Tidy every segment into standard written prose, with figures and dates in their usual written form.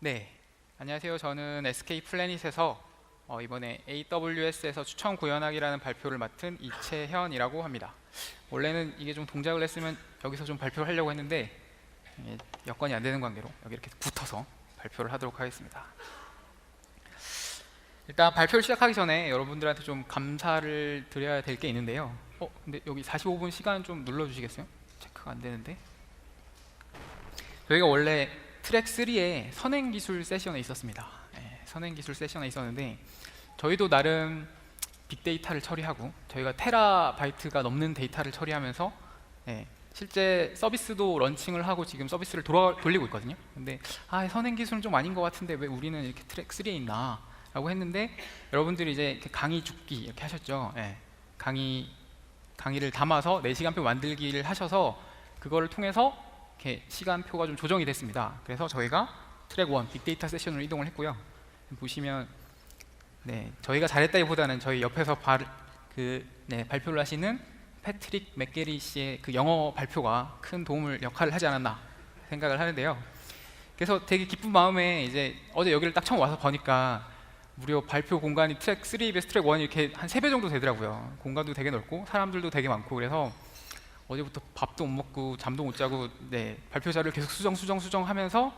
네, 안녕하세요. 저는 SK 플래닛에서 이번에 AWS에서 추천 구현하기라는 발표를 맡은 이채현이라고 합니다. 원래는 이게 좀 동작을 했으면 여기서 좀 발표를 하려고 했는데 여건이 안 되는 관계로 여기 이렇게 붙어서 발표를 하도록 하겠습니다. 일단 발표를 시작하기 전에 여러분들한테 좀 감사를 드려야 될 게 있는데요. 근데 여기 45분 시간 좀 눌러주시겠어요? 체크가 안 되는데. 저희가 원래 트랙 3에 선행기술 세션에 있었습니다. 선행기술 세션에 있었는데 저희도 나름 빅데이터를 처리하고 저희가 테라바이트가 넘는 데이터를 처리하면서 실제 서비스도 런칭을 하고 지금 서비스를 돌리고 있거든요. 근데 선행기술은 좀 아닌 것 같은데 왜 우리는 이렇게 트랙 3에 있나 라고 했는데 여러분들이 이제 이렇게 강의 죽기 이렇게 하셨죠. 강의를 담아서 4시간표 만들기를 하셔서 그거를 통해서 이렇게 시간표가 좀 조정이 됐습니다. 그래서 저희가 트랙 1 빅데이터 세션으로 이동을 했고요. 보시면 저희가 잘했다기보다는 저희 옆에서 발표를 하시는 패트릭 맥게리 씨의 그 영어 발표가 큰 역할을 하지 않았나 생각을 하는데요. 그래서 되게 기쁜 마음에 이제 어제 여기를 딱 처음 와서 보니까 무려 발표 공간이 트랙 3 vs 트랙 1이 이렇게 한 3배 정도 되더라고요. 공간도 되게 넓고 사람들도 되게 많고 그래서 어제부터 밥도 못 먹고 잠도 못 자고 발표 자료를 계속 수정하면서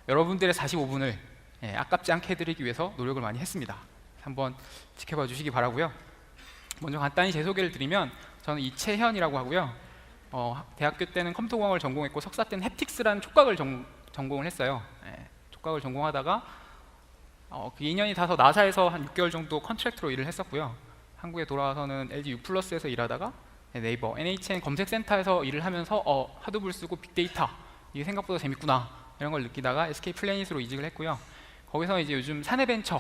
여러분들의 45분을 아깝지 않게 해드리기 위해서 노력을 많이 했습니다. 한번 지켜봐 주시기 바라고요. 먼저 간단히 제 소개를 드리면 저는 이채현이라고 하고요. 대학교 때는 컴퓨터공학을 전공했고 석사 때는 햅틱스라는 촉각을 전공을 했어요. 촉각을 전공하다가 그 2년이 다서 나사에서 한 6개월 정도 컨트랙트로 일을 했었고요. 한국에 돌아와서는 LG U+에서 일하다가 네이버 NHN 검색센터에서 일을 하면서 하드볼 쓰고 빅데이터 이게 생각보다 재밌구나 이런 걸 느끼다가 SK 플래닛으로 이직을 했고요. 거기서 이제 요즘 사내벤처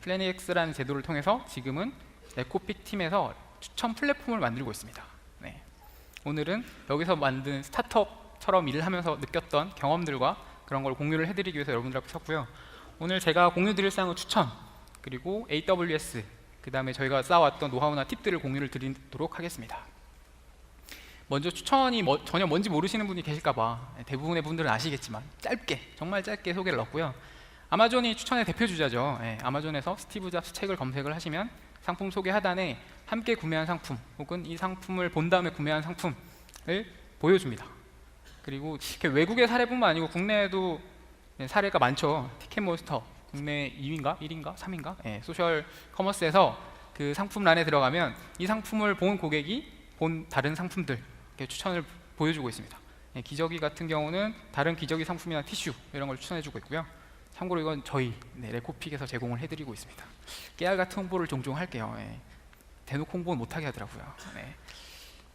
플래닛X라는 제도를 통해서 지금은 에코픽 팀에서 추천 플랫폼을 만들고 있습니다. 오늘은 여기서 만든 스타트업처럼 일을 하면서 느꼈던 경험들과 그런 걸 공유를 해드리기 위해서 여러분들 앞에 섰고요. 오늘 제가 공유 드릴 사항은 추천 그리고 AWS 그 다음에 저희가 쌓아왔던 노하우나 팁들을 공유를 드리도록 하겠습니다. 먼저 추천이 전혀 뭔지 모르시는 분이 계실까봐 대부분의 분들은 아시겠지만 정말 짧게 소개를 넣었고요. 아마존이 추천의 대표 주자죠. 아마존에서 스티브 잡스 책을 검색을 하시면 상품 소개 하단에 함께 구매한 상품 혹은 이 상품을 본 다음에 구매한 상품을 보여줍니다. 그리고 외국의 사례뿐만 아니고 국내에도 사례가 많죠. 티켓몬스터 국내 2위인가 1위인가 3위인가 소셜 커머스에서 그 상품란에 들어가면 이 상품을 본 고객이 본 다른 상품들 추천을 보여주고 있습니다. 기저귀 같은 경우는 다른 기저귀 상품이나 티슈 이런 걸 추천해주고 있고요. 참고로 이건 저희 레코픽에서 제공을 해드리고 있습니다. 깨알 같은 홍보를 종종 할게요. 대놓고 홍보는 못하게 하더라고요.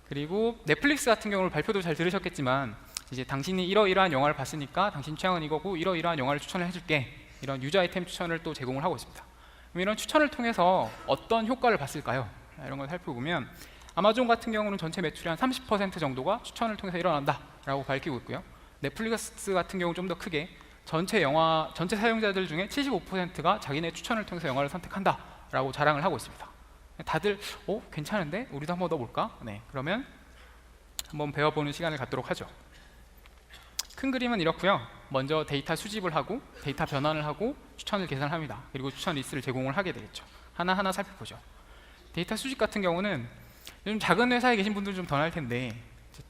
그리고 넷플릭스 같은 경우는 발표도 잘 들으셨겠지만 이제 당신이 이러이러한 영화를 봤으니까 당신 취향은 이거고 이러이러한 영화를 추천을 해줄게 이런 유저 아이템 추천을 또 제공을 하고 있습니다. 그럼 이런 추천을 통해서 어떤 효과를 봤을까요? 이런 걸 살펴보면 아마존 같은 경우는 전체 매출의 한 30% 정도가 추천을 통해서 일어난다 라고 밝히고 있고요. 넷플릭스 같은 경우는 좀 더 크게 전체 사용자들 중에 75%가 자기네 추천을 통해서 영화를 선택한다 라고 자랑을 하고 있습니다. 다들 괜찮은데? 우리도 한번 넣어볼까? 그러면 한번 배워보는 시간을 갖도록 하죠. 큰 그림은 이렇고요. 먼저 데이터 수집을 하고 데이터 변환을 하고 추천을 계산합니다. 그리고 추천 리스트를 제공을 하게 되겠죠. 하나하나 살펴보죠. 데이터 수집 같은 경우는 요즘 작은 회사에 계신 분들은 좀 더 나을 텐데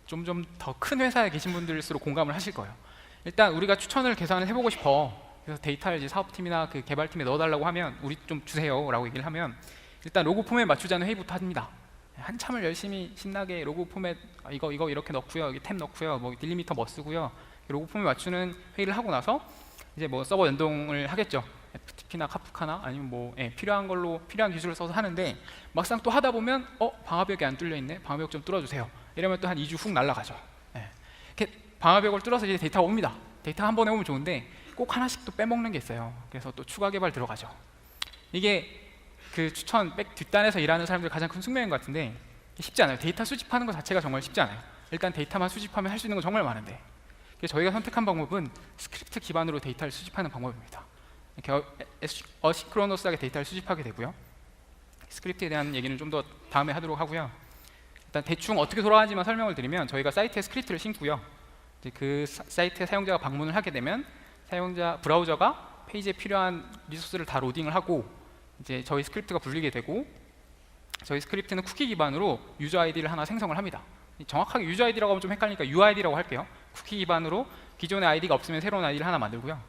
좀 더 큰 회사에 계신 분들일수록 공감을 하실 거예요. 일단 우리가 추천을 계산을 해보고 싶어. 그래서 데이터를 이제 사업팀이나 그 개발팀에 넣어달라고 하면 우리 좀 주세요 라고 얘기를 하면 일단 로고 포맷 맞추자는 회의부터 합니다. 한참을 열심히 신나게 로고 포맷 이거 이렇게 넣고요, 여기 탭 넣고요, 뭐 딜리미터 뭐 쓰고요, 로고 포맷 맞추는 회의를 하고 나서 이제 뭐 서버 연동을 하겠죠. FTP나 카프카나 아니면 필요한 기술을 써서 하는데 막상 또 하다 보면 방화벽이 안 뚫려 있네. 방화벽 좀 뚫어주세요. 이러면 또 한 2주 훅 날아가죠. 이렇게 방화벽을 뚫어서 이제 데이터가 옵니다. 데이터 한 번에 오면 좋은데 꼭 하나씩 또 빼먹는 게 있어요. 그래서 또 추가 개발 들어가죠. 이게 그 추천 백 뒷단에서 일하는 사람들 가장 큰 숙명인 것 같은데 쉽지 않아요. 데이터 수집하는 것 자체가 정말 쉽지 않아요. 일단 데이터만 수집하면 할 수 있는 건 정말 많은데 저희가 선택한 방법은 스크립트 기반으로 데이터를 수집하는 방법입니다. 이렇게 어시크로너스하게 데이터를 수집하게 되고요. 스크립트에 대한 얘기는 좀 더 다음에 하도록 하고요. 일단 대충 어떻게 돌아가는지만 설명을 드리면 저희가 사이트에 스크립트를 신고요. 이제 그 사이트에 사용자가 방문을 하게 되면 브라우저가 페이지에 필요한 리소스를 다 로딩을 하고 이제 저희 스크립트가 불리게 되고, 저희 스크립트는 쿠키 기반으로 유저 아이디를 하나 생성을 합니다. 정확하게 유저 아이디라고 하면 좀 헷갈리니까 UID라고 할게요. 쿠키 기반으로 기존의 아이디가 없으면 새로운 아이디를 하나 만들고요.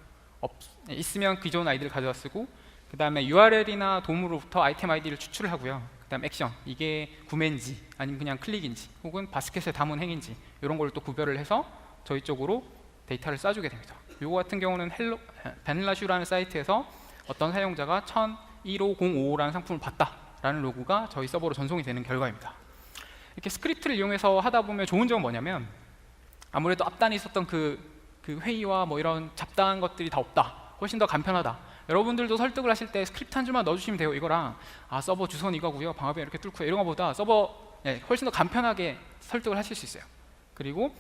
있으면 기존 아이디를 가져다 쓰고, 그 다음에 URL이나 돔으로부터 아이템 아이디를 추출을 하고요. 그 다음 액션, 이게 구매인지 아니면 그냥 클릭인지 혹은 바스켓에 담은 행인지 이런 걸 또 구별을 해서 저희 쪽으로 데이터를 쏴주게 됩니다. 요거 같은 경우는 바닐라슈라는 사이트에서 어떤 사용자가 1015055라는 상품을 봤다라는 로그가 저희 서버로 전송이 되는 결과입니다. 이렇게 스크립트를 이용해서 하다 보면 좋은 점은 뭐냐면, 아무래도 앞단에 있었던 그 회의와 뭐 이런 잡다한 것들이 다 없다, 훨씬 더 간편하다. 여러분들도 설득을 하실 때 스크립트 한 줄만 넣어주시면 돼요. 이거랑 서버 주소는 이거고요, 방화벽 이렇게 뚫고요, 이런 것보다 훨씬 더 간편하게 설득을 하실 수 있어요. 그리고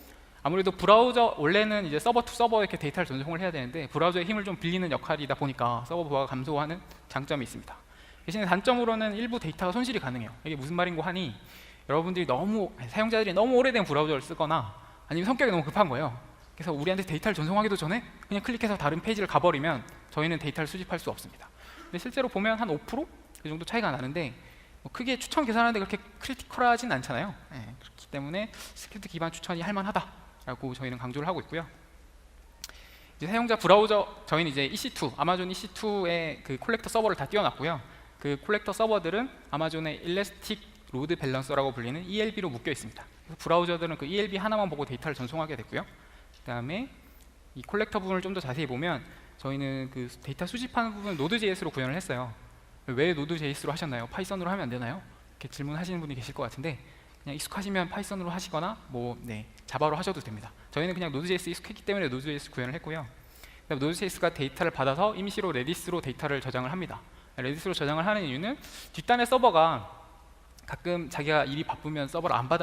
아무래도 브라우저, 원래는 이제 서버 투 서버 이렇게 데이터를 전송을 해야 되는데 브라우저의 힘을 좀 빌리는 역할이다 보니까 서버 부하가 감소하는 장점이 있습니다. 대신에 단점으로는 일부 데이터가 손실이 가능해요. 이게 무슨 말인고 하니, 여러분들이 사용자들이 너무 오래된 브라우저를 쓰거나 아니면 성격이 너무 급한 거예요. 그래서 우리한테 데이터를 전송하기도 전에 그냥 클릭해서 다른 페이지를 가버리면 저희는 데이터를 수집할 수 없습니다. 근데 실제로 보면 한 5%? 그 정도 차이가 나는데 뭐 크게 추천 계산하는데 그렇게 크리티컬하진 않잖아요. 그렇기 때문에 스크립트 기반 추천이 할만하다라고 저희는 강조를 하고 있고요. 이제 사용자 브라우저, 저희는 이제 EC2, 아마존 EC2의 그 콜렉터 서버를 다 띄워놨고요. 그 콜렉터 서버들은 아마존의 일래스틱 로드 밸런서라고 불리는 ELB로 묶여 있습니다. 그래서 브라우저들은 그 ELB 하나만 보고 데이터를 전송하게 됐고요. 그 다음에 이 콜렉터 부분을 좀 더 자세히 보면 저희는 그 데이터 수집하는 부분을 노드.js로 구현을 했어요. 왜 노드.js로 하셨나요? 파이썬으로 하면 안 되나요? 이렇게 질문하시는 분이 계실 것 같은데, 그냥 익숙하시면 파이썬으로 하시거나 자바로 하셔도 됩니다. 저희는 그냥 노드.js 익숙했기 때문에 노드.js 구현을 했고요. 노드.js가 데이터를 받아서 임시로 레디스로 데이터를 저장을 합니다. 레디스로 저장을 하는 이유는 뒷단의 서버가 가끔 자기가 일이 바쁘면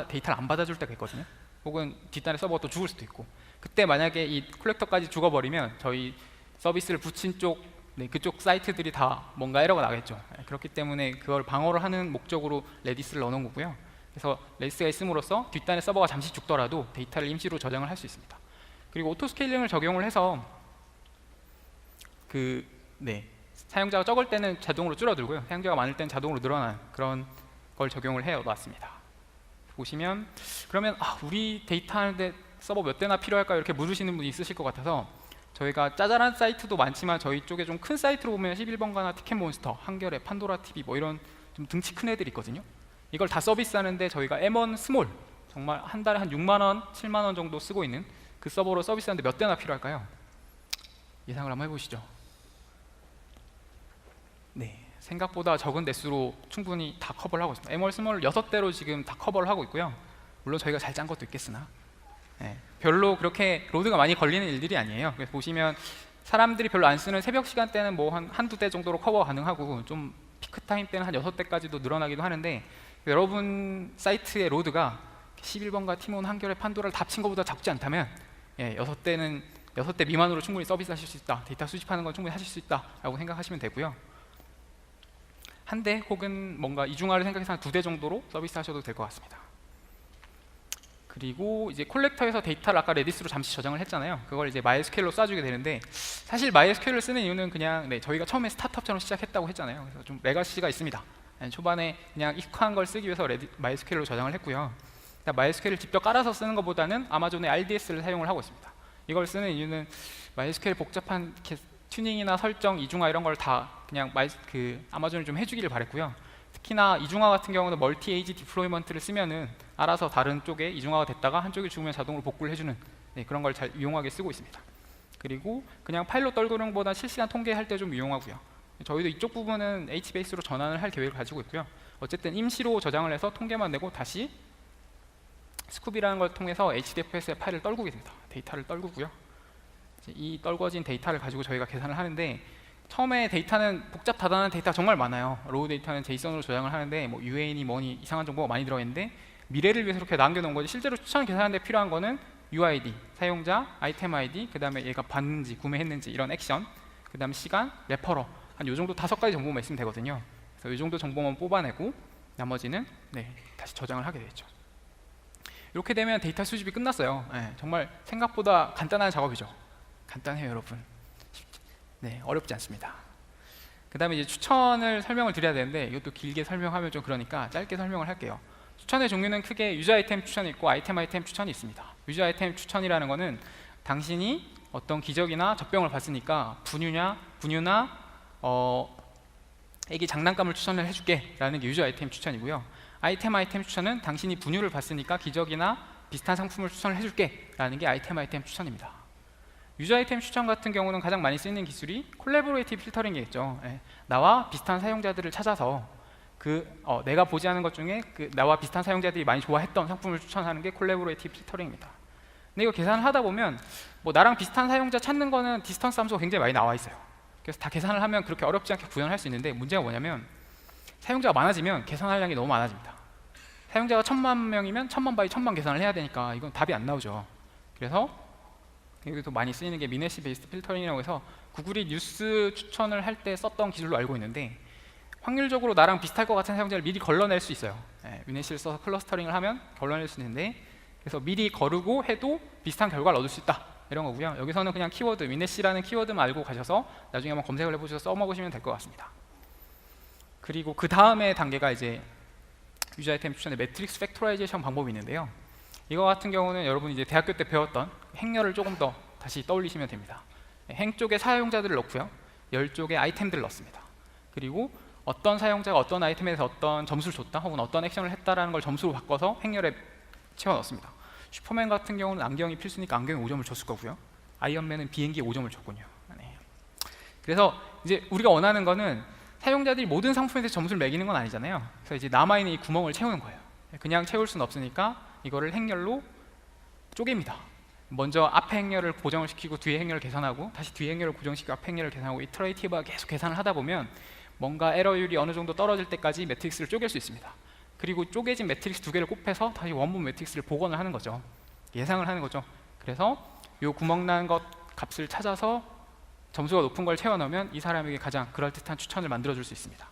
데이터를 안 받아줄 때가 있거든요. 혹은 뒷단의 서버가 또 죽을 수도 있고, 그때 만약에 이 콜렉터까지 죽어버리면 저희 서비스를 붙인 그쪽 사이트들이 다 뭔가 에러가 나겠죠. 그렇기 때문에 그걸 방어를 하는 목적으로 레디스를 넣어놓은 거고요. 그래서 레디스가 있음으로써 뒷단의 서버가 잠시 죽더라도 데이터를 임시로 저장을 할 수 있습니다. 그리고 오토 스케일링을 적용을 해서 사용자가 적을 때는 자동으로 줄어들고요, 사용자가 많을 때는 자동으로 늘어나는 그런 걸 적용을 해놨습니다. 보시면 그러면 우리 데이터 하는데 서버 몇 대나 필요할까요? 이렇게 물으시는 분이 있으실 것 같아서, 저희가 짜잘한 사이트도 많지만 저희 쪽에 좀 큰 사이트로 보면 11번가나 티켓몬스터, 한겨레, 판도라TV 뭐 이런 좀 등치 큰 애들이 있거든요. 이걸 다 서비스하는데 저희가 M1 스몰, 정말 한 달에 한 6만원, 7만원 정도 쓰고 있는 그 서버로 서비스하는데 몇 대나 필요할까요? 예상을 한번 해보시죠. 생각보다 적은 대수로 충분히 다 커버를 하고 있습니다. M1 스몰 6대로 지금 다 커버를 하고 있고요. 물론 저희가 잘 짠 것도 있겠으나 별로 그렇게 로드가 많이 걸리는 일들이 아니에요. 그래서 보시면 사람들이 별로 안 쓰는 새벽 시간대는 뭐 한두 대 정도로 커버 가능하고, 좀 피크 타임 때는 한 6대까지도 늘어나기도 하는데, 여러분 사이트의 로드가 11번가, 티몬, 한겨레, 판도라를 다 합친 것보다 작지 않다면 6대 미만으로 충분히 서비스 하실 수 있다, 데이터 수집하는 건 충분히 하실 수 있다 라고 생각하시면 되고요. 한 대 혹은 뭔가 이중화를 생각해서 한 2대 정도로 서비스 하셔도 될 것 같습니다. 그리고 이제 콜렉터에서 데이터를 아까 레디스로 잠시 저장을 했잖아요. 그걸 이제 MySQL로 쏴주게 되는데, 사실 MySQL을 쓰는 이유는 그냥 저희가 처음에 스타트업처럼 시작했다고 했잖아요. 그래서 좀 레가시가 있습니다. 초반에 그냥 익숙한 걸 쓰기 위해서 MySQL로 저장을 했고요. MySQL을 직접 깔아서 쓰는 것보다는 아마존의 RDS를 사용을 하고 있습니다. 이걸 쓰는 이유는 MySQL 복잡한 튜닝이나 설정, 이중화 이런 걸 다 그냥 아마존이 좀 해주기를 바랬고요. 특히나 이중화 같은 경우는 멀티 에이지 디플로이먼트를 쓰면은 알아서 다른 쪽에 이중화가 됐다가 한쪽이 죽으면 자동으로 복구를 해주는 그런 걸 잘 유용하게 쓰고 있습니다. 그리고 그냥 파일로 떨구는 것보다 실시간 통계할 때 좀 유용하고요. 저희도 이쪽 부분은 HBase로 전환을 할 계획을 가지고 있고요. 어쨌든 임시로 저장을 해서 통계만 내고 다시 스쿱이라는 걸 통해서 HDFS의 파일을 떨구게 됩니다. 데이터를 떨구고요. 이 떨궈진 데이터를 가지고 저희가 계산을 하는데, 처음에 데이터는 다단한 데이터가 정말 많아요. 로우 데이터는 JSON으로 저장을 하는데 뭐 UAN이 뭐니 이상한 정보가 많이 들어가 있는데, 미래를 위해서 이렇게 남겨놓은 거지, 실제로 추천 계산하는 데 필요한 거는 UID, 사용자, 아이템 ID, 그 다음에 얘가 봤는지 구매했는지 이런 액션, 그 다음에 시간, 레퍼러, 한 요 정도 5가지 정보만 있으면 되거든요. 그래서 이 정도 정보만 뽑아내고 나머지는 다시 저장을 하게 되죠. 이렇게 되면 데이터 수집이 끝났어요. 정말 생각보다 간단한 작업이죠. 간단해요, 여러분. 네, 어렵지 않습니다. 그 다음에 이제 추천을 설명을 드려야 되는데 이것도 길게 설명하면 좀 그러니까 짧게 설명을 할게요. 추천의 종류는 크게 유저 아이템 추천이 있고 아이템 추천이 있습니다. 유저 아이템 추천이라는 거는 당신이 어떤 기적이나 젖병을 봤으니까 분유나 애기 장난감을 추천을 해줄게 라는 게 유저 아이템 추천이고요. 아이템 추천은 당신이 분유를 봤으니까 기적이나 비슷한 상품을 추천을 해줄게 라는 게 아이템 추천입니다. 유저 아이템 추천 같은 경우는 가장 많이 쓰이는 기술이 콜라보레이티브 필터링이겠죠. 예, 나와 비슷한 사용자들을 찾아서 내가 보지 않은 것 중에 나와 비슷한 사용자들이 많이 좋아했던 상품을 추천하는 게 콜라보레이티브 필터링입니다. 근데 이거 계산을 하다 보면 뭐 나랑 비슷한 사용자 찾는 거는 디스턴스 함수가 굉장히 많이 나와 있어요. 그래서 다 계산을 하면 그렇게 어렵지 않게 구현할 수 있는데 문제가 뭐냐면 사용자가 많아지면 계산할 양이 너무 많아집니다. 사용자가 1000만 명이면 1000만 바이 1000만 계산을 해야 되니까 이건 답이 안 나오죠. 그래서 여기도 많이 쓰이는 게 미네시 베이스드 필터링이라고 해서 구글이 뉴스 추천을 할 때 썼던 기술로 알고 있는데 확률적으로 나랑 비슷할 것 같은 사용자를 미리 걸러낼 수 있어요. 미네시를 써서 클러스터링을 하면 걸러낼 수 있는데 그래서 미리 거르고 해도 비슷한 결과를 얻을 수 있다 이런 거고요. 여기서는 그냥 키워드 미네시라는 키워드만 알고 가셔서 나중에 한번 검색을 해보셔서 써먹으시면 될 것 같습니다. 그리고 그 다음에 단계가 이제 유저 아이템 추천의 매트릭스 팩토라이제이션 방법이 있는데요. 이거 같은 경우는 여러분 이제 대학교 때 배웠던 행렬을 조금 더 다시 떠올리시면 됩니다. 행 쪽에 사용자들을 넣고요. 열 쪽에 아이템들을 넣습니다. 그리고 어떤 사용자가 어떤 아이템에서 어떤 점수를 줬다 혹은 어떤 액션을 했다라는 걸 점수로 바꿔서 행렬에 채워 넣습니다. 슈퍼맨 같은 경우는 안경이 필수니까 안경에 5점을 줬을 거고요. 아이언맨은 비행기에 5점을 줬군요. 네. 그래서 이제 우리가 원하는 거는 사용자들이 모든 상품에 대해서 점수를 매기는 건 아니잖아요. 그래서 이제 남아있는 이 구멍을 채우는 거예요. 그냥 채울 수는 없으니까 이거를 행렬로 쪼갭니다. 먼저 앞에 행렬을 고정을 시키고 뒤에 행렬을 계산하고 다시 뒤에 행렬을 고정시키고 앞에 행렬을 계산하고 이터레이티브하게 계속 계산을 하다 보면 뭔가 에러율이 어느 정도 떨어질 때까지 매트릭스를 쪼갤 수 있습니다. 그리고 쪼개진 매트릭스 두 개를 곱해서 다시 원본 매트릭스를 복원을 하는 거죠. 예상을 하는 거죠. 그래서 요 구멍 난 것 값을 찾아서 점수가 높은 걸 채워 넣으면 이 사람에게 가장 그럴듯한 추천을 만들어 줄 수 있습니다.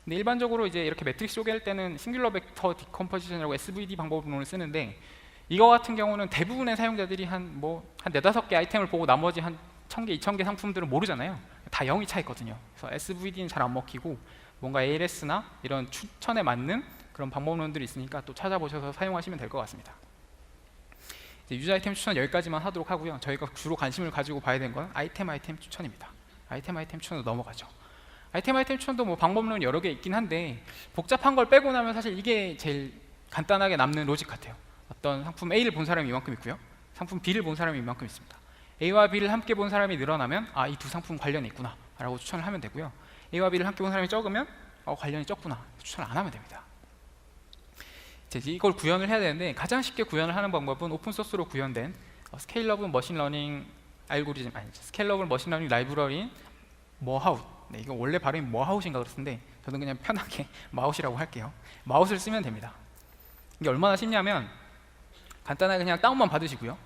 근데 일반적으로 이제 이렇게 매트릭스 쪼갤 때는 싱귤러 벡터 디컴포지션이라고 SVD 방법론을 쓰는데 이거 같은 경우는 대부분의 사용자들이 한 4-5개 아이템을 보고 나머지 한 1000개, 2000개 상품들은 모르잖아요. 다 0이 차 있거든요. 그래서 SVD는 잘 안 먹히고 뭔가 ALS나 이런 추천에 맞는 그런 방법론들이 있으니까 또 찾아보셔서 사용하시면 될 것 같습니다. 이제 유저 아이템 추천 여기까지만 하도록 하고요. 저희가 주로 관심을 가지고 봐야 되는 건 아이템 추천입니다. 아이템 추천으로 넘어가죠. 아이템 추천도 뭐 방법론 여러 개 있긴 한데 복잡한 걸 빼고 나면 사실 이게 제일 간단하게 남는 로직 같아요. 어떤 상품 A를 본 사람이 이만큼 있고요. 상품 B를 본 사람이 이만큼 있습니다. A와 B를 함께 본 사람이 늘어나면 이 두 상품 관련이 있구나 라고 추천을 하면 되고요. A와 B를 함께 본 사람이 적으면 관련이 적구나 추천을 안 하면 됩니다. 이제 이걸 구현을 해야 되는데 가장 쉽게 구현을 하는 방법은 오픈소스로 구현된 스케일러블 머신러닝 알고리즘 스케일러블 머신러닝 라이브러리인 머하웃. 네, 이거 원래 발음이 머하웃인가 그렇던데 저는 그냥 편하게 마웃이라고 할게요. 마웃을 쓰면 됩니다. 이게 얼마나 쉽냐면 간단하게 그냥 다운만 받으시고요.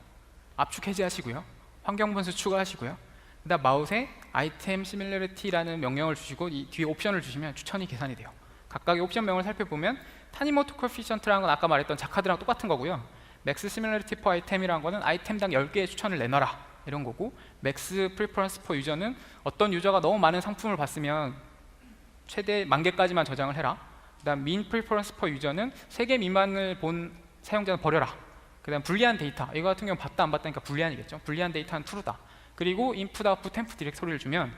압축 해제하시고요. 환경 분수 추가하시고요. 그다음 마웃에 아이템 시밀러리티라는 명령을 주시고 이 뒤에 옵션을 주시면 추천이 계산이 돼요. 각각의 옵션명을 살펴보면 타니모토 코피션트라는 건 아까 말했던 자카드랑 똑같은 거고요. 맥스 시밀러리티 퍼 아이템이라는 거는 아이템당 10개의 추천을 내놔라 이런 거고, 맥스 프리퍼런스 퍼 유저는 어떤 유저가 너무 많은 상품을 봤으면 최대 10,000개까지만 저장을 해라. 그다음 민 프리퍼런스 퍼 유저는 3개 미만을 본 사용자는 버려라. 그다음 불리한 데이터, 이거 같은 경우는 봤다 안 봤다니까 불리한이겠죠. 불리한 데이터는 true다. 그리고 input output temp 디렉토리를 주면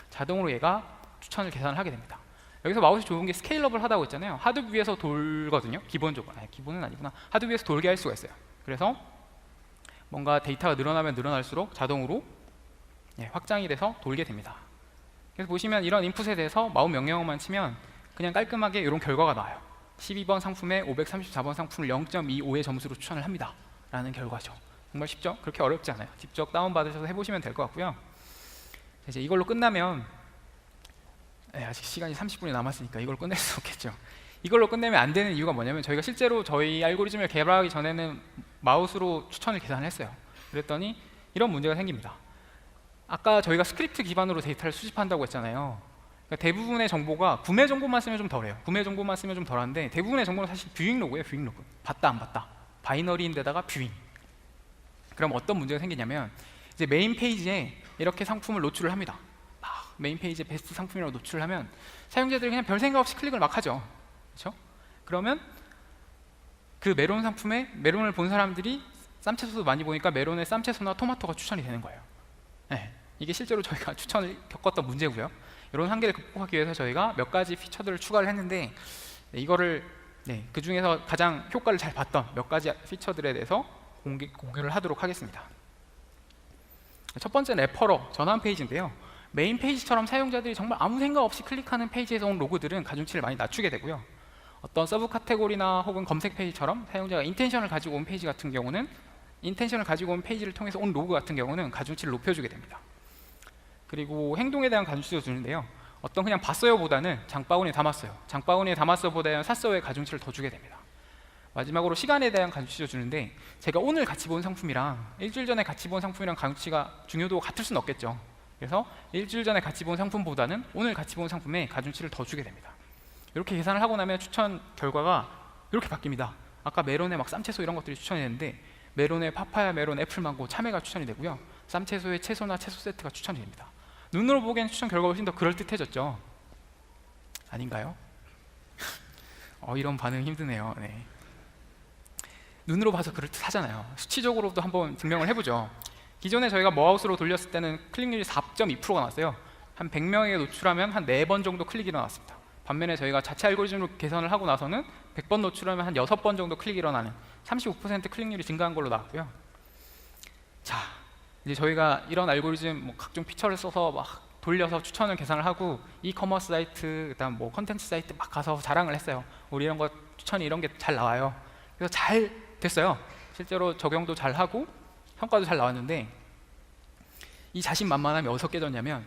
자동으로 얘가 추천을 계산을 하게 됩니다. 여기서 마우스 좋은 게 스케일러블 하다고 했잖아요. 하드 위에서 돌거든요. 기본적으로. 기본은 아니구나. 하드 위에서 돌게 할 수가 있어요. 그래서 뭔가 데이터가 늘어나면 늘어날수록 자동으로 확장이 돼서 돌게 됩니다. 그래서 보시면 이런 인풋에 대해서 마우 명령어만 치면 그냥 깔끔하게 이런 결과가 나와요. 12번 상품에 534번 상품을 0.25의 점수로 추천을 합니다 라는 결과죠. 정말 쉽죠? 그렇게 어렵지 않아요. 직접 다운받으셔서 해보시면 될 것 같고요. 이제 이걸로 끝나면 아직 시간이 30분이 남았으니까 이걸 끝낼 수 없겠죠. 이걸로 끝내면 안 되는 이유가 뭐냐면 저희가 실제로 저희 알고리즘을 개발하기 전에는 마우스로 추천을 계산을 했어요. 그랬더니 이런 문제가 생깁니다. 아까 저희가 스크립트 기반으로 데이터를 수집한다고 했잖아요. 그러니까 대부분의 정보가 구매 정보만 쓰면 좀 덜해요. 구매 정보만 쓰면 좀 덜한데 대부분의 정보는 사실 뷰잉 로그예요. 뷰잉 로그. 봤다 안 봤다. 바이너리인데다가 뷰잉. 그럼 어떤 문제가 생기냐면 이제 메인 페이지에 이렇게 상품을 노출을 합니다. 메인 페이지에 베스트 상품이라고 노출을 하면 사용자들이 그냥 별 생각 없이 클릭을 막 하죠. 그렇죠? 그러면 그 메론 상품에 메론을 본 사람들이 쌈채소도 많이 보니까 메론에 쌈채소나 토마토가 추천이 되는 거예요. 네, 이게 실제로 저희가 추천을 겪었던 문제고요. 이런 한계를 극복하기 위해서 저희가 몇 가지 피처들을 추가를 했는데 이거를 그 중에서 가장 효과를 잘 봤던 몇 가지 피처들에 대해서 공유를 하도록 하겠습니다. 첫 번째 레퍼러 전환 페이지인데요. 메인 페이지처럼 사용자들이 정말 아무 생각 없이 클릭하는 페이지에서 온 로고들은 가중치를 많이 낮추게 되고요. 어떤 서브 카테고리나 혹은 검색 페이지처럼 사용자가 인텐션을 가지고 온 페이지 같은 경우는 인텐션을 가지고 온 페이지를 통해서 온 로고 같은 경우는 가중치를 높여주게 됩니다. 그리고 행동에 대한 가중치도 주는데요. 어떤 그냥 봤어요 보다는 장바구니에 담았어요, 장바구니에 담았어 보다는 샀어요의 가중치를 더 주게 됩니다. 마지막으로 시간에 대한 가중치도 주는데 제가 오늘 같이 본 상품이랑 일주일 전에 같이 본 상품이랑 가중치가 중요도가 같을 수는 없겠죠. 그래서 일주일 전에 같이 본 상품보다는 오늘 같이 본 상품에 가중치를 더 주게 됩니다. 이렇게 계산을 하고 나면 추천 결과가 이렇게 바뀝니다. 아까 메론에 막 쌈채소 이런 것들이 추천이 되는데 메론에 파파야, 메론, 애플망고, 참외가 추천이 되고요. 쌈채소에 채소나 채소 세트가 추천이 됩니다. 눈으로 보기엔 추천 결과가 훨씬 더 그럴듯해졌죠? 아닌가요? 이런 반응 힘드네요. 네. 눈으로 봐서 그럴듯하잖아요. 수치적으로도 한번 증명을 해보죠. 기존에 저희가 머아웃으로 돌렸을 때는 클릭률이 4.2%가 나왔어요. 한 100명에게 노출하면 한 4번 정도 클릭이 일어났습니다. 반면에 저희가 자체 알고리즘으로 계산을 하고 나서는 100번 노출하면 한 6번 정도 클릭이 일어나는 35% 클릭률이 증가한 걸로 나왔고요. 자, 이제 저희가 이런 알고리즘 각종 피처를 써서 막 돌려서 추천을 계산을 하고 이커머스 사이트, 그다음 컨텐츠 사이트 막 가서 자랑을 했어요. 우리 이런 거 추천이 이런 게 잘 나와요. 그래서 잘 됐어요. 실제로 적용도 잘 하고 성과도 잘 나왔는데 이 자신만만함이 어디서 깨졌냐면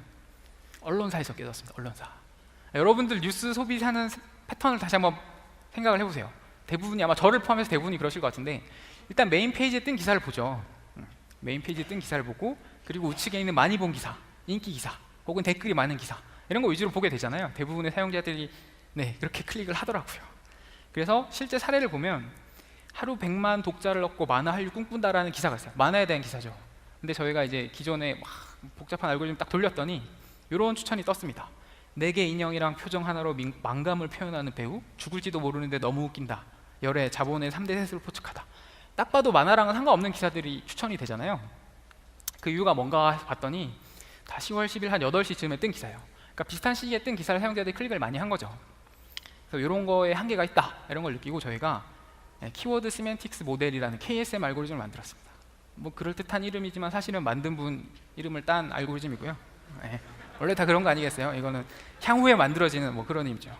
언론사에서 깨졌습니다. 언론사. 여러분들 뉴스 소비하는 패턴을 다시 한번 생각을 해보세요. 대부분이 아마 저를 포함해서 대부분이 그러실 것 같은데 일단 메인 페이지에 뜬 기사를 보죠. 메인 페이지에 뜬 기사를 보고 그리고 우측에 있는 많이 본 기사, 인기 기사 혹은 댓글이 많은 기사 이런 거 위주로 보게 되잖아요. 대부분의 사용자들이 그렇게 클릭을 하더라고요. 그래서 실제 사례를 보면 하루 100만 독자를 얻고 만화 한류 꿈꾼다라는 기사가 있어요. 만화에 대한 기사죠. 근데 저희가 이제 기존에 막 복잡한 알고리즘 딱 돌렸더니 이런 추천이 떴습니다. 4개 인형이랑 표정 하나로 만감을 표현하는 배우, 죽을지도 모르는데 너무 웃긴다, 열애 자본의 3대 세수를 포착하다. 딱 봐도 만화랑은 상관없는 기사들이 추천이 되잖아요. 그 이유가 뭔가 봤더니 다 10월 10일 한 8시쯤에 뜬 기사예요. 그러니까 비슷한 시기에 뜬 기사를 사용자들이 클릭을 많이 한 거죠. 그래서 이런 거에 한계가 있다 이런 걸 느끼고 저희가 키워드 시멘틱스 모델이라는 KSM 알고리즘을 만들었습니다. 그럴듯한 이름이지만 사실은 만든 분 이름을 딴 알고리즘이고요. 원래 다 그런 거 아니겠어요? 이거는 향후에 만들어지는 그런 의미죠.